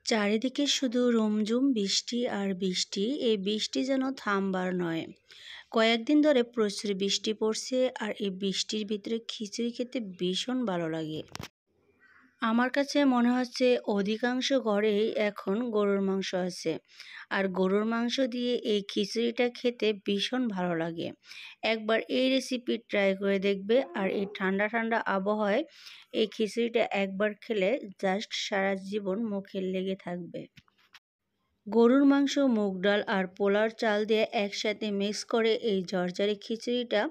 চারিদিকে শুধু রুমঝুম বৃষ্টি আর বৃষ্টি। এই বৃষ্টি যেন থামবার নয়। কয়েকদিন ধরে প্রচুর বৃষ্টি পড়ছে আর এই বৃষ্টির ভিতরে খিচুড়ি খেতে ভীষণ ভালো লাগে। আমার কাছে মনে হচ্ছে অধিকাংশ ঘরেই এখন গরুর মাংস আছে, আর গরুর মাংস দিয়ে এই খিচুড়িটা খেতে ভীষণ ভালো লাগে। একবার এই রেসিপি ট্রাই করে দেখবে, আর এই ঠান্ডা ঠান্ডা আবহাওয়ায় এই খিচুড়িটা একবার খেলে জাস্ট সারা জীবন মুখে লেগে থাকবে। গরুর মাংস, মুগ ডাল আর পোলার চাল দিয়ে একসাথে মিক্স করে এই ঝরঝরে খিচুড়িটা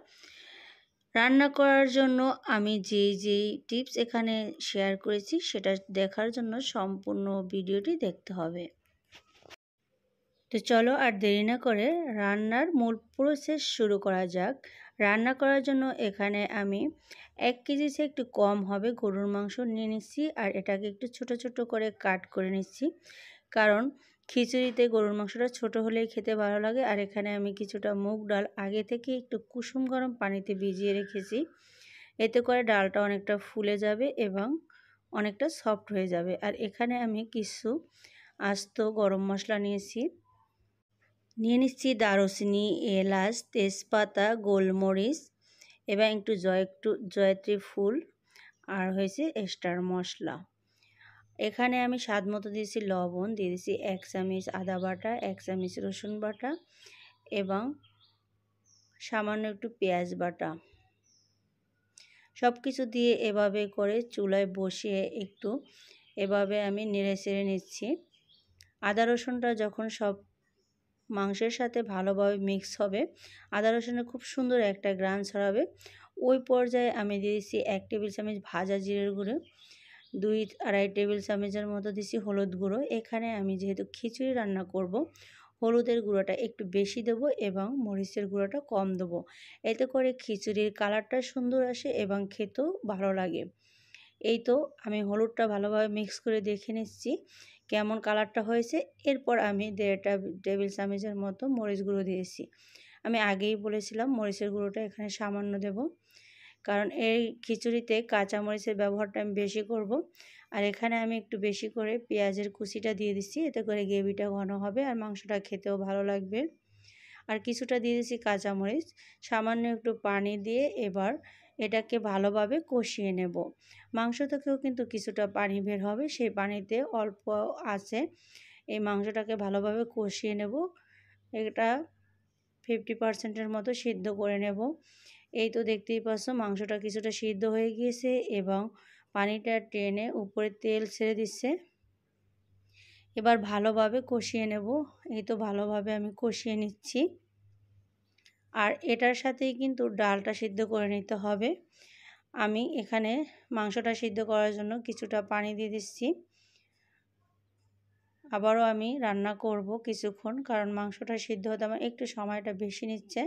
রান্না করার জন্য আমি যেই টিপস এখানে শেয়ার করেছি সেটা দেখার জন্য সম্পূর্ণ ভিডিওটি দেখতে হবে। তো চলো আর দেরি না করে রান্নার মূল প্রসেস শুরু করা যাক। রান্না করার জন্য এখানে আমি 1 কেজি চেয়ে একটু কম হবে গরুর মাংস নিয়ে নিচ্ছি, আর এটাকে একটু ছোট ছোট করে কাট করে নিচ্ছি, কারণ খিচুড়িতে গরুর মাংসটা ছোট হলেই খেতে ভালো লাগে। আর এখানে আমি কিছুটা মুগ ডাল আগে থেকে একটু কুসুম গরম পানিতে ভিজিয়ে রেখেছি, এতে করে ডালটা অনেকটা ফুলে যাবে এবং অনেকটা সফট হয়ে যাবে। আর এখানে আমি কিছু আস্ত গরম মশলা নিয়ে নিচ্ছি দারুচিনি, এলাচ, তেজপাতা, গোলমরিচ এবং একটু জয়ত্রী ফুল, আর হয়েছে স্টার মশলা। এখানে আমি স্বাদ মতো দিয়েছি লবণ, দিয়ে দিয়েছি 1 চামচ আদা বাটা, 1 চামচ রসুন বাটা এবং সামান্য একটু পেঁয়াজ বাটা। সব কিছু দিয়ে এভাবে করে চুলায় বসিয়ে একটু এভাবে আমি নেড়ে চেড়ে নিচ্ছি। আদা রসুনটা যখন সব মাংসের সাথে ভালোভাবে মিক্স হবে, আদা রসুনের খুব সুন্দর একটা ঘ্রাণ ছড়াবে, ওই পর্যায়ে আমি দিয়েছি 1 টেবিল চামচ ভাজা জিরের গুঁড়ো, 2-2.5 টেবিল চামচের মতো দিয়েছি হলুদ গুঁড়ো। এখানে আমি যেহেতু খিচুড়ি রান্না করব, হলুদের গুঁড়োটা একটু বেশি দেবো এবং মরিচের গুঁড়োটা কম দেবো, এতে করে খিচুড়ির কালারটা সুন্দর আসে এবং খেতেও ভালো লাগে। এই তো আমি হলুদটা ভালোভাবে মিক্স করে দেখে নিচ্ছি কেমন কালারটা হয়েছে। এরপর আমি 1.5 টেবিল চামচের মতো মরিচ গুঁড়ো দিয়েছি। আমি আগেই বলেছিলাম মরিচের গুঁড়োটা এখানে সামান্য দেব, কারণ এই খিচুড়িতে কাঁচা মরিচের ব্যবহারটা আমি বেশি করব। আর এখানে আমি একটু বেশি করে পেঁয়াজের কুচিটা দিয়ে দিচ্ছি, এতে করে গ্রেভিটা ঘন হবে আর মাংসটা খেতেও ভালো লাগবে। আর কিছুটা দিয়ে দিচ্ছি কাঁচামরিচ, সামান্য একটু পানি দিয়ে এবার এটাকে ভালোভাবে কষিয়ে নেব। মাংস থেকেও কিন্তু কিছুটা পানি বের হবে, সেই পানিতে অল্প আছে এই মাংসটাকে ভালোভাবে কষিয়ে নেব। এটা 50% মতো সিদ্ধ করে নেব। এই তো দেখতেই পাচ্ছ মাংসটা কিছুটা সিদ্ধ হয়ে গিয়েছে এবং পানিটা টেনে উপরে তেল ছেড়ে দিচ্ছে। এবার ভালোভাবে কষিয়ে নেব। এই তো ভালোভাবে আমি কষিয়ে নিচ্ছি। আর এটার সাথেই কিন্তু ডালটা সিদ্ধ করে নিতে হবে। আমি এখানে মাংসটা সিদ্ধ করার জন্য কিছুটা পানি দিয়ে দিচ্ছি। আবারও আমি রান্না করব কিছুক্ষণ, কারণ মাংসটা সিদ্ধ হতে আমার একটু সময়টা বেশি নিচ্ছে।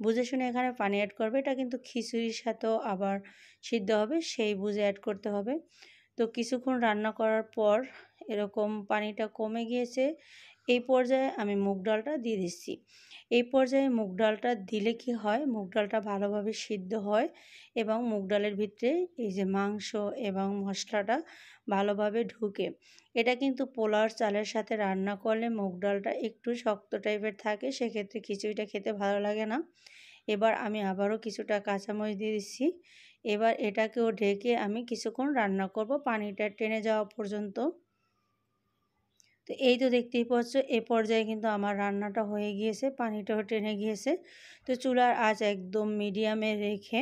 বুঝে শুনে এখানে পানি অ্যাড করবে, এটা কিন্তু খিচুড়ির সাথেও আবার সিদ্ধ হবে, সেই বুঝে অ্যাড করতে হবে। তো কিছুক্ষণ রান্না করার পর এরকম পানিটা কমে গিয়েছে, এই পর্যায়ে আমি মুগ ডালটা দিয়ে দিচ্ছি। এই পর্যায়ে মুগ ডালটা দিলে কি হয়, মুগ ডালটা ভালোভাবে সিদ্ধ হয় এবং মুগ ডালের ভিতরে এই যে মাংস এবং মশলাটা ভালোভাবে ঢুকে। এটা কিন্তু পোলাওর চালের সাথে রান্না করলে মুগ ডালটা একটু শক্ত টাইপের থাকে, সেক্ষেত্রে খিচুড়িটা খেতে ভালো লাগে না। এবার আমি আবারও কিছুটা কাঁচামরিচ দিয়ে দিচ্ছি। এবার এটাকেও ঢেকে আমি কিছুক্ষণ রান্না করব পানিটা টেনে যাওয়া পর্যন্ত। তো এই তো দেখতেই পাচ্ছ এ পর্যায়ে কিন্তু আমার রান্নাটা হয়ে গিয়েছে, পানিটাও টেনে গিয়েছে। তো চুলার আঁচ একদম মিডিয়ামে রেখে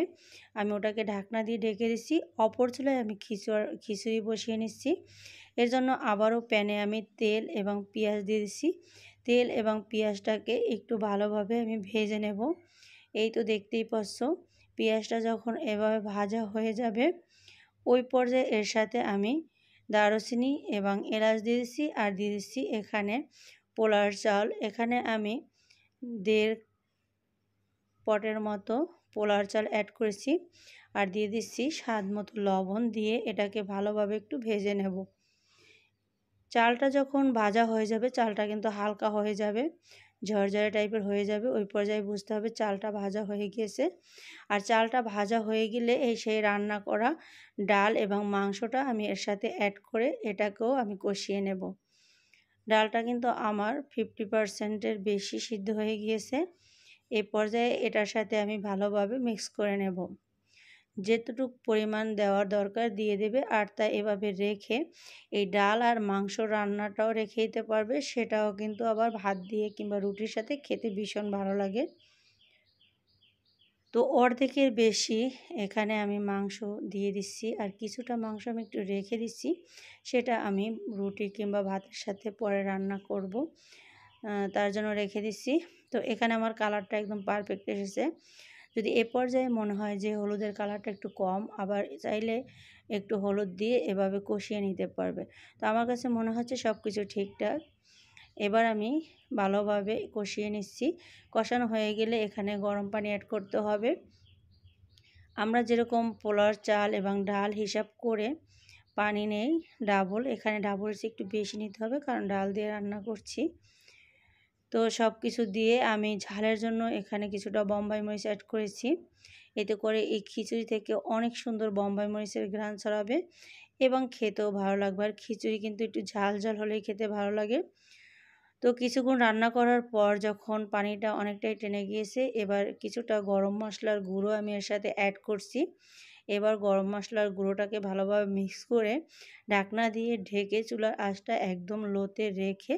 আমি ওটাকে ঢাকনা দিয়ে ঢেকে দিচ্ছি। অপর চুলায় আমি খিচুড়ি বসিয়ে নিচ্ছি। এর জন্য আবারও প্যানে আমি তেল এবং পেঁয়াজ দিয়ে দিচ্ছি। তেল এবং পেঁয়াজটাকে একটু ভালোভাবে আমি ভেজে নেব। এই তো দেখতেই পাচ্ছ পেঁয়াজটা যখন এভাবে ভাজা হয়ে যাবে, ওই পর্যায়ে এর সাথে আমি দারুচিনি এবং এলাচ দিয়ে দিচ্ছি, আর দিয়ে দিচ্ছি এখানে পোলার চাল। এখানে আমি 1.5 পটের মতো পোলার চাল অ্যাড করেছি, আর দিয়ে দিচ্ছি স্বাদ মতো লবণ, দিয়ে এটাকে ভালোভাবে একটু ভেজে নেব। চালটা যখন ভাজা হয়ে যাবে, চালটা কিন্তু হালকা হয়ে যাবে, ঝরঝরে টাইপের হয়ে যাবে। ওই পর্যায়ে বুঝতে হবে চালটা ভাজা হয়ে গিয়েছে। আর চালটা ভাজা হয়ে গেলে সেই রান্না করা ডাল এবং মাংসটা আমি এর সাথে অ্যাড করে এটাকেও আমি কষিয়ে নেব। ডালটা কিন্তু আমার 50% বেশি সিদ্ধ হয়ে গিয়েছে। এই পর্যায়ে এটার সাথে আমি ভালোভাবে মিক্স করে নেব। যেতটুকু পরিমাণ দেওয়ার দরকার দিয়ে দেবে। আর তা এভাবে রেখে এই ডাল আর মাংস রান্নাটাও রেখে দিতে পারবে। সেটাও কিন্তু আবার ভাত দিয়ে কিংবা রুটির সাথে খেতে ভীষণ ভালো লাগে। তো অর্ধেকের বেশি এখানে আমি মাংস দিয়ে দিচ্ছি, আর কিছুটা মাংস আমি একটু রেখে দিচ্ছি, সেটা আমি রুটি কিংবা ভাতের সাথে পরে রান্না করব, তার জন্য রেখে দিচ্ছি। তো এখানে আমার কালারটা একদম পারফেক্ট এসেছে। যদি এ পর্যায়ে মনে হয় যে হলুদের কালারটা একটু কম, আবার চাইলে একটু হলুদ দিয়ে এভাবে কষিয়ে নিতে পারবে। তো আমার কাছে মনে হচ্ছে সব কিছু ঠিকঠাক। এবার আমি ভালোভাবে কষিয়ে নিচ্ছি। কষানো হয়ে গেলে এখানে গরম পানি অ্যাড করতে হবে। আমরা যেরকম পোলার চাল এবং ডাল হিসাব করে পানি নেই ডাবল, এখানে ডাবল একটু বেশি নিতে হবে, কারণ ডাল দিয়ে রান্না করছি। তো সব কিছু দিয়ে আমি ঝালের জন্য এখানে কিছুটা বোম্বাই মরিচ অ্যাড করেছি। এতে করে এই খিচুড়ি থেকে অনেক সুন্দর বোম্বাই মরিচের ঘ্রাণ ছড়াবে এবং খেতেও ভালো লাগবে। আর খিচুড়ি কিন্তু একটু ঝাল ঝাল হলেই খেতে ভালো লাগে। তো কিছুক্ষণ রান্না করার পর যখন পানিটা অনেকটাই টেনে গিয়েছে, এবার কিছুটা গরম মশলার গুঁড়ো আমি এর সাথে অ্যাড করছি। এবার গরম মশলার গুঁড়োটাকে ভালোভাবে মিক্স করে ঢাকনা দিয়ে ঢেকে চুলার আঁচটা একদম লোতে রেখে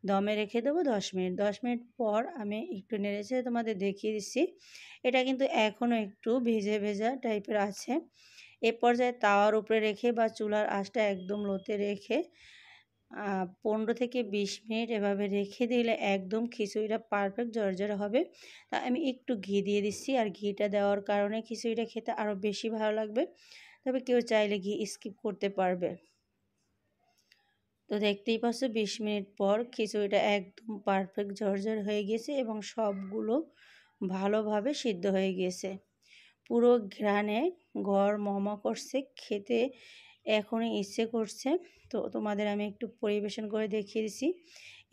দমে রেখে দেবো 10 মিনিট। 10 মিনিট পর আমি একটু নেড়েচেড়ে তোমাদের দেখিয়ে দিচ্ছি। এটা কিন্তু এখনও একটু ভেজে ভেজা টাইপের আছে। এ পর্যায়ে তাওয়ার উপরে রেখে বা চুলার আঁচটা একদম লোতে রেখে 15 থেকে 20 মিনিট এভাবে রেখে দিলে একদম খিচুড়িটা পারফেক্ট ঝরঝরে হবে। তা আমি একটু ঘি দিয়ে দিচ্ছি, আর ঘিটা দেওয়ার কারণে খিচুড়িটা খেতে আরও বেশি ভালো লাগবে। তবে কেউ চাইলে ঘি স্কিপ করতে পারবে। তো দেখতেই পাচ্ছ 20 মিনিট পর খিচুড়িটা একদম পারফেক্ট ঝরঝর হয়ে গেছে এবং সবগুলো ভালোভাবে সিদ্ধ হয়ে গেছে। পুরো ঘ্রাণে ঘর মমা করছে, খেতে এখনই ইচ্ছে করছে। তো তোমাদের আমি একটু পরিবেশন করে দেখিয়ে দিচ্ছি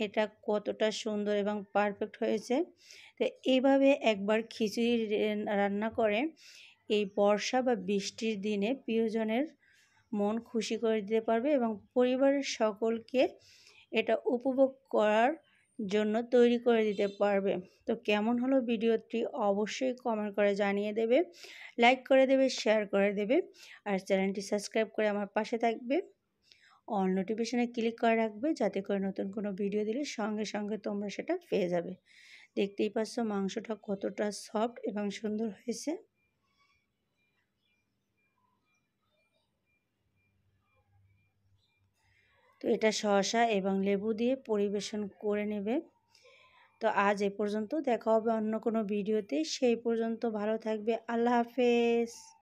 এটা কতটা সুন্দর এবং পারফেক্ট হয়েছে। তো এইভাবে একবার খিচুড়ি রান্না করে এই বর্ষা বা বৃষ্টির দিনে প্রিয়জনের মন খুশি করে দিতে পারবে এবং পরিবারের সকলকে এটা উপভোগ করার জন্য তৈরি করে দিতে পারবে। তো কেমন হলো ভিডিওটি অবশ্যই কমেন্ট করে জানিয়ে দেবে, লাইক করে দেবে, শেয়ার করে দেবে, আর চ্যানেলটি সাবস্ক্রাইব করে আমার পাশে থাকবে। অল নোটিফিকেশনে ক্লিক করে রাখবে, যাতে করে নতুন কোনো ভিডিও দিলে সঙ্গে সঙ্গে তোমরা সেটা পেয়ে যাবে। দেখতেই পাচ্ছ মাংসটা কতটা সফট এবং সুন্দর হয়েছে। তো এটা শসা এবং লেবু দিয়ে পরিবেশন করে নেবে। তো আজ এ পর্যন্ত, দেখা হবে অন্য কোনো ভিডিওতে। সেই পর্যন্ত ভালো থাকবে। আল্লাহ হাফেজ।